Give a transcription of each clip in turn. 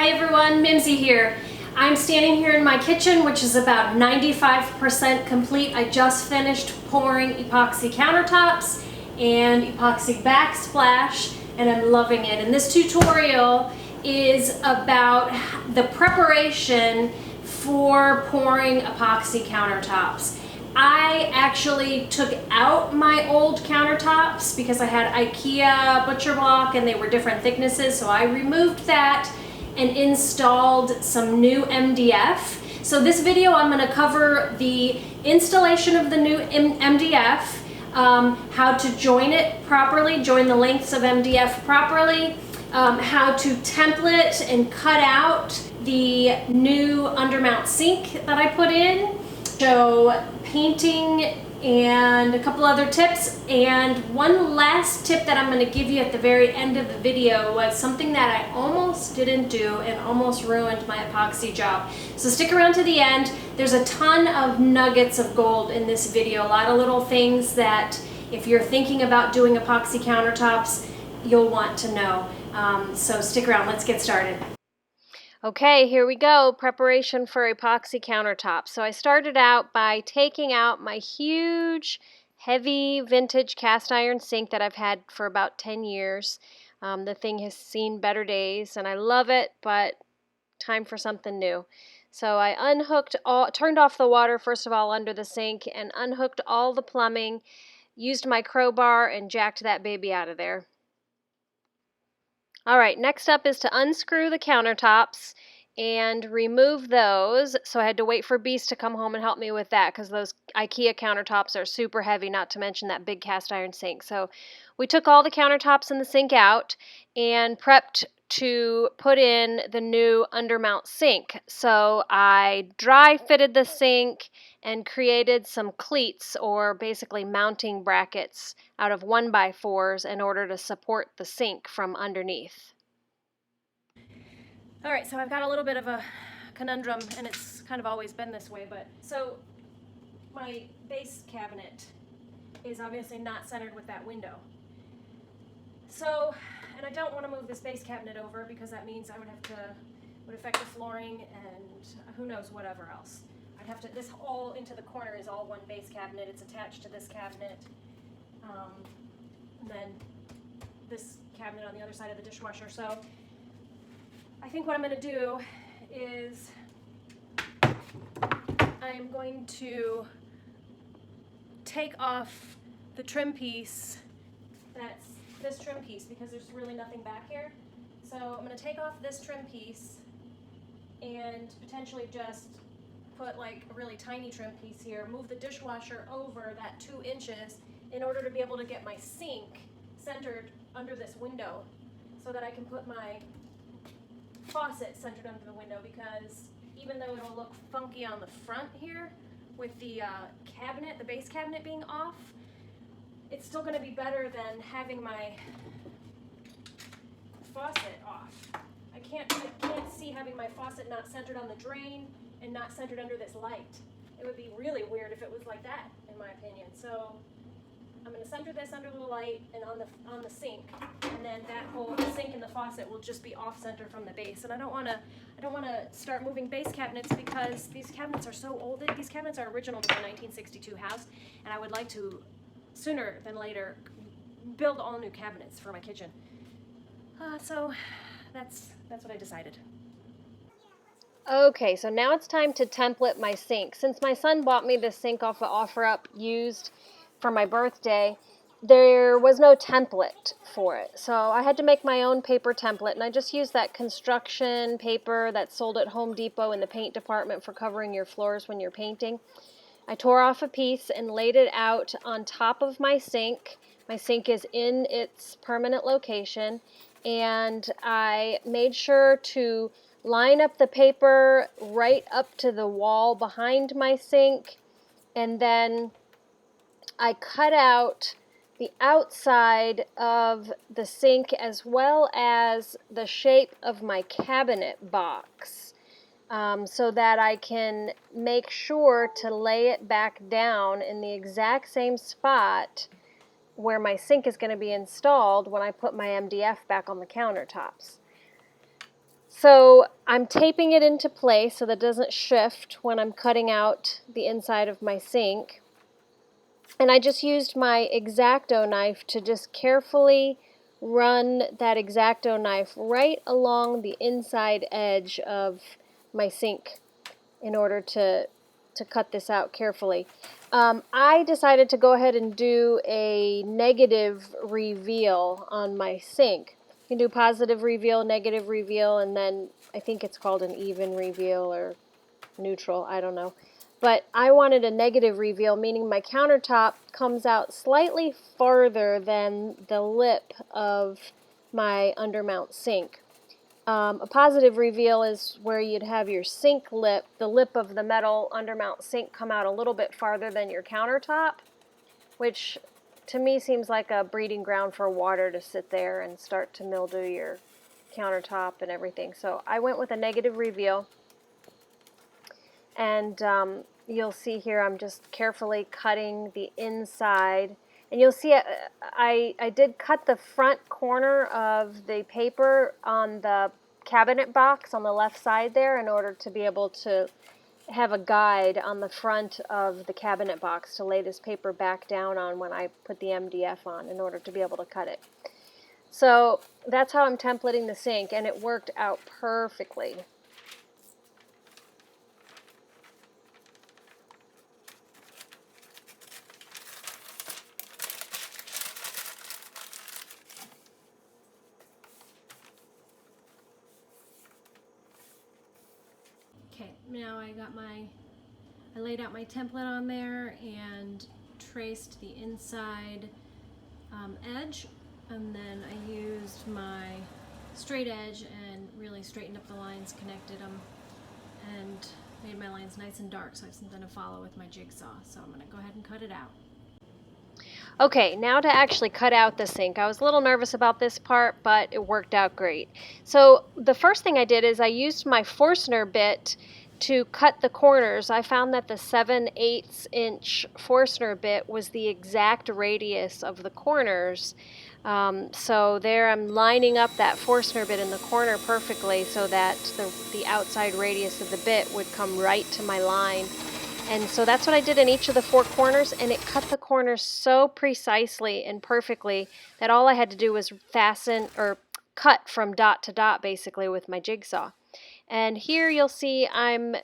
Hi everyone, Mimsy here. I'm standing here in my kitchen, which is about 95% complete. I just finished pouring epoxy countertops and epoxy backsplash, and I'm loving it. And this tutorial is about the preparation for pouring epoxy countertops. I actually took out my old countertops because I had IKEA butcher block and they were different thicknesses, so I removed that and installed some new MDF. So this video I'm going to cover the installation of the new MDF, how to join it properly, join the lengths of MDF properly, how to template and cut out the new undermount sink that I put in, show painting and a couple other tips. And one last tip that I'm going to give you at the very end of the video was something that I almost didn't do and almost ruined my epoxy job. So stick around to the end. There's a ton of nuggets of gold in this video, a lot of little things that if you're thinking about doing epoxy countertops, you'll want to know. So stick around, let's get started. Okay, here we go, preparation for epoxy countertops. So I started out by taking out my huge, heavy, vintage cast iron sink that I've had for about 10 years. The thing has seen better days, and I love it, but time for something new. So I turned off the water, first of all, under the sink, and unhooked all the plumbing, used my crowbar, and jacked that baby out of there. All right, next up is to unscrew the countertops and remove those. So I had to wait for Beast to come home and help me with that because those IKEA countertops are super heavy, not to mention that big cast iron sink. So we took all the countertops in the sink out and prepped to put in the new undermount sink. So I dry fitted the sink and created some cleats, or basically mounting brackets, out of 1x4s in order to support the sink from underneath. All right, so I've got a little bit of a conundrum, and it's kind of always been this way, but so my base cabinet is obviously not centered with that window. So, and I don't want to move this base cabinet over because that means I would affect the flooring and who knows whatever else. I'd have to, this all into the corner is all one base cabinet. It's attached to this cabinet. And then this cabinet on the other side of the dishwasher. So I think what I'm going to do is I'm going to take off the trim piece. That's this trim piece, because there's really nothing back here. So I'm going to take off this trim piece and potentially just put like a really tiny trim piece here, move the dishwasher over that 2 inches in order to be able to get my sink centered under this window so that I can put my faucet centered under the window, because even though it'll look funky on the front here with the cabinet, the base cabinet being off, it's still going to be better than having my faucet off. I can't see having my faucet not centered on the drain and not centered under this light. It would be really weird if it was like that, in my opinion. So I'm going to center this under the light and on the sink, and then that whole sink and the faucet will just be off center from the base. And I don't want to start moving base cabinets because these cabinets are so old. These cabinets are original to the 1962 house, and I would like to sooner than later build all new cabinets for my kitchen. So that's what I decided. Okay, so now it's time to template my sink. Since my son bought me this sink off of OfferUp used for my birthday, there was no template for it. So I had to make my own paper template, and I just used that construction paper that's sold at Home Depot in the paint department for covering your floors when you're painting. I tore off a piece and laid it out on top of my sink. My sink is in its permanent location, and I made sure to line up the paper right up to the wall behind my sink, and then I cut out the outside of the sink as well as the shape of my cabinet box, so that I can make sure to lay it back down in the exact same spot where my sink is going to be installed when I put my MDF back on the countertops. So I'm taping it into place so that it doesn't shift when I'm cutting out the inside of my sink. And I just used my X-Acto knife to just carefully run that X-Acto knife right along the inside edge of my sink in order to cut this out carefully. I decided to go ahead and do a negative reveal on my sink. You can do positive reveal, negative reveal, and then I think it's called an even reveal or neutral, I don't know. But I wanted a negative reveal, meaning my countertop comes out slightly farther than the lip of my undermount sink. A positive reveal is where you'd have your sink lip, the lip of the metal undermount sink, come out a little bit farther than your countertop, which to me seems like a breeding ground for water to sit there and start to mildew your countertop and everything. So I went with a negative reveal, and you'll see here I'm just carefully cutting the inside. And you'll see I did cut the front corner of the paper on the cabinet box on the left side there in order to be able to have a guide on the front of the cabinet box to lay this paper back down on when I put the MDF on in order to be able to cut it. So that's how I'm templating the sink, and it worked out perfectly. Okay, now I laid out my template on there and traced the inside edge, and then I used my straight edge and really straightened up the lines, connected them, and made my lines nice and dark so I have something to follow with my jigsaw. So I'm going to go ahead and cut it out. Okay, now to actually cut out the sink. I was a little nervous about this part, but it worked out great. So the first thing I did is I used my Forstner bit to cut the corners. I found that the 7/8 inch Forstner bit was the exact radius of the corners. So there I'm lining up that Forstner bit in the corner perfectly so that the outside radius of the bit would come right to my line. And so that's what I did in each of the 4 corners, and it cut the corners so precisely and perfectly that all I had to do was fasten or cut from dot to dot basically with my jigsaw. And here you'll see I'm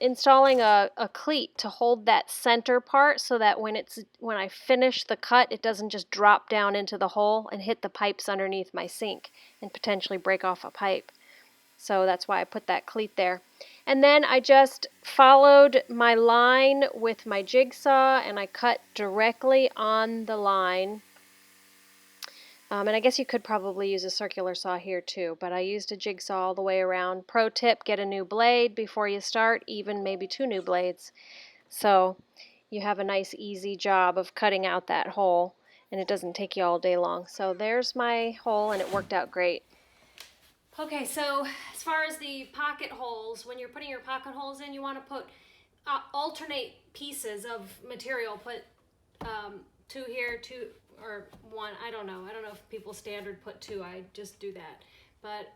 installing a cleat to hold that center part so that when I finish the cut, it doesn't just drop down into the hole and hit the pipes underneath my sink and potentially break off a pipe. So that's why I put that cleat there. And then I just followed my line with my jigsaw and I cut directly on the line. And I guess you could probably use a circular saw here too, but I used a jigsaw all the way around. Pro tip, get a new blade before you start, even maybe 2 new blades. So you have a nice easy job of cutting out that hole and it doesn't take you all day long. So there's my hole and it worked out great. Okay, so as far as the pocket holes, when you're putting your pocket holes in, you want to put alternate pieces of material. Put 2 here, 2 or 1. I don't know if people standard put 2. I just do that. But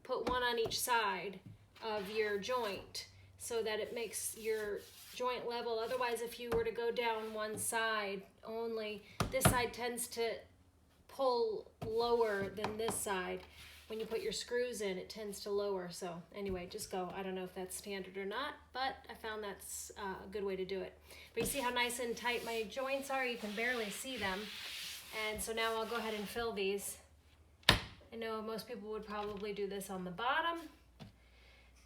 put 1 on each side of your joint so that it makes your joint level. Otherwise, if you were to go down one side only, this side tends to pull lower than this side. When you put your screws in, it tends to lower. So anyway, just go. I don't know if that's standard or not, but I found that's a good way to do it. But you see how nice and tight my joints are? You can barely see them. And so now I'll go ahead and fill these. I know most people would probably do this on the bottom,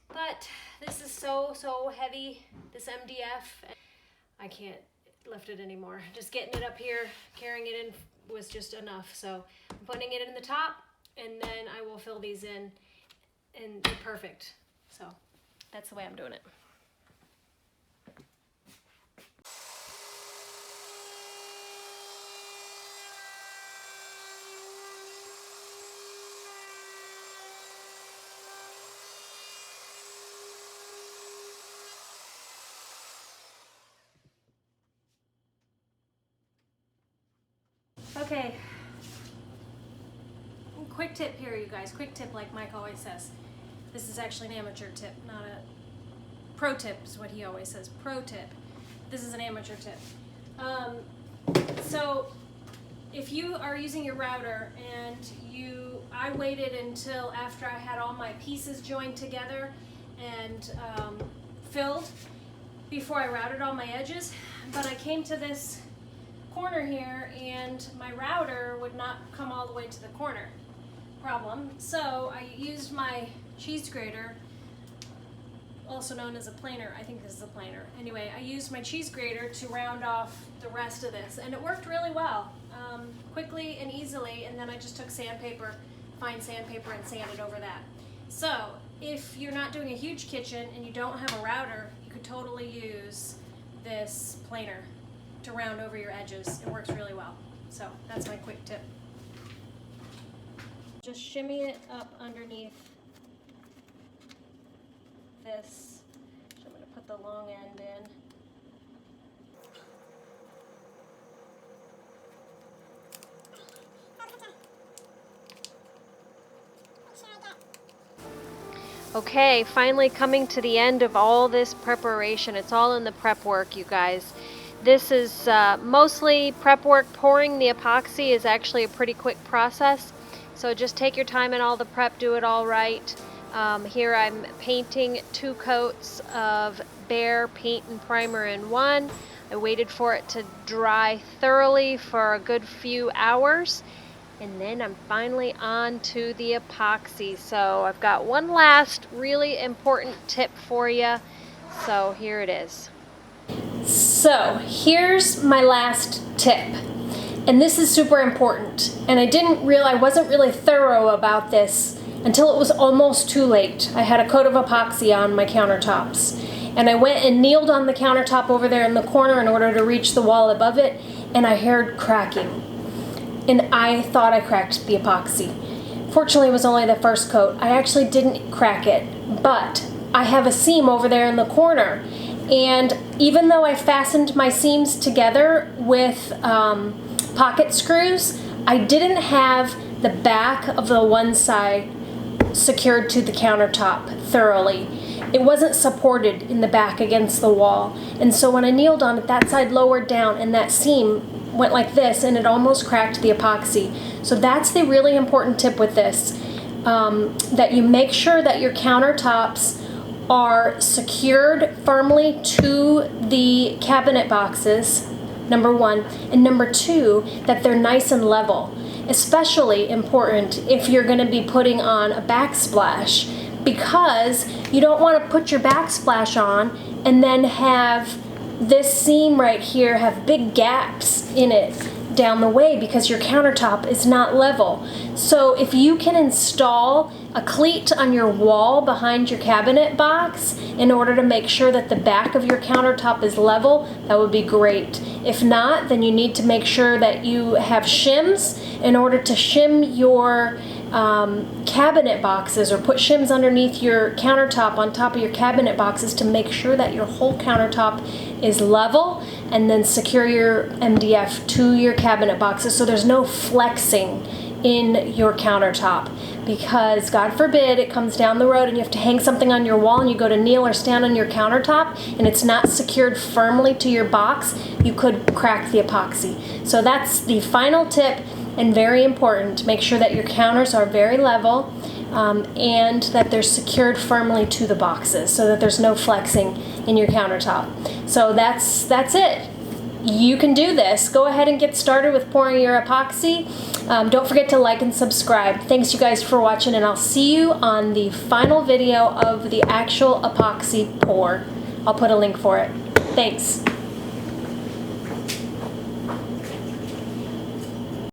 but this is so heavy, this MDF. I can't lift it anymore. Just getting it up here, carrying it in was just enough. So I'm putting it in the top, and then I will fill these in and they're perfect. So that's the way I'm doing it. Okay, quick quick tip here, you guys. Quick tip, like Mike always says. This is actually an amateur tip, not a pro tip is what he always says. Pro tip. This is an amateur tip. So if you are using your router and I waited until after I had all my pieces joined together and filled before I routed all my edges, but I came to this corner here and my router would not come all the way to the corner. Problem. So I used my cheese grater, also known as a planer. I think this is a planer. Anyway, I used my cheese grater to round off the rest of this, and it worked really well, quickly and easily, and then I just took sandpaper, fine sandpaper, and sanded over that. So if you're not doing a huge kitchen and you don't have a router, you could totally use this planer to round over your edges. It works really well. So that's my quick tip. Just shimmy it up underneath this. So I'm going to put the long end in. Okay, finally coming to the end of all this preparation. It's all in the prep work, you guys. This is mostly prep work. Pouring the epoxy is actually a pretty quick process. So just take your time in all the prep, do it all right. Here I'm painting 2 coats of Behr paint and primer in one. I waited for it to dry thoroughly for a good few hours. And then I'm finally on to the epoxy. So I've got one last really important tip for you. So here it is. So here's my last tip. And this is super important. And I wasn't really thorough about this until it was almost too late. I had a coat of epoxy on my countertops. And I went and kneeled on the countertop over there in the corner in order to reach the wall above it, and I heard cracking. And I thought I cracked the epoxy. Fortunately, it was only the first coat. I actually didn't crack it, but I have a seam over there in the corner. And even though I fastened my seams together with pocket screws, I didn't have the back of the one side secured to the countertop thoroughly. It wasn't supported in the back against the wall. And so when I kneeled on it, that side lowered down and that seam went like this, and it almost cracked the epoxy. So that's the really important tip with this, that you make sure that your countertops are secured firmly to the cabinet boxes, number one, and number two, that they're nice and level. Especially important if you're going to be putting on a backsplash, because you don't want to put your backsplash on and then have this seam right here have big gaps in it down the way because your countertop is not level. So if you can install a cleat on your wall behind your cabinet box in order to make sure that the back of your countertop is level, that would be great. If not, then you need to make sure that you have shims in order to shim your cabinet boxes, or put shims underneath your countertop on top of your cabinet boxes to make sure that your whole countertop is level, and then secure your MDF to your cabinet boxes so there's no flexing in your countertop, because God forbid it comes down the road and you have to hang something on your wall and you go to kneel or stand on your countertop and it's not secured firmly to your box, you could crack the epoxy. So that's the final tip, and very important. Make sure that your counters are very level and that they're secured firmly to the boxes so that there's no flexing in your countertop. So that's it. You can do this. Go ahead and get started with pouring your epoxy. Don't forget to like and subscribe. Thanks you guys for watching, and I'll see you on the final video of the actual epoxy pour. I'll put a link for it. Thanks.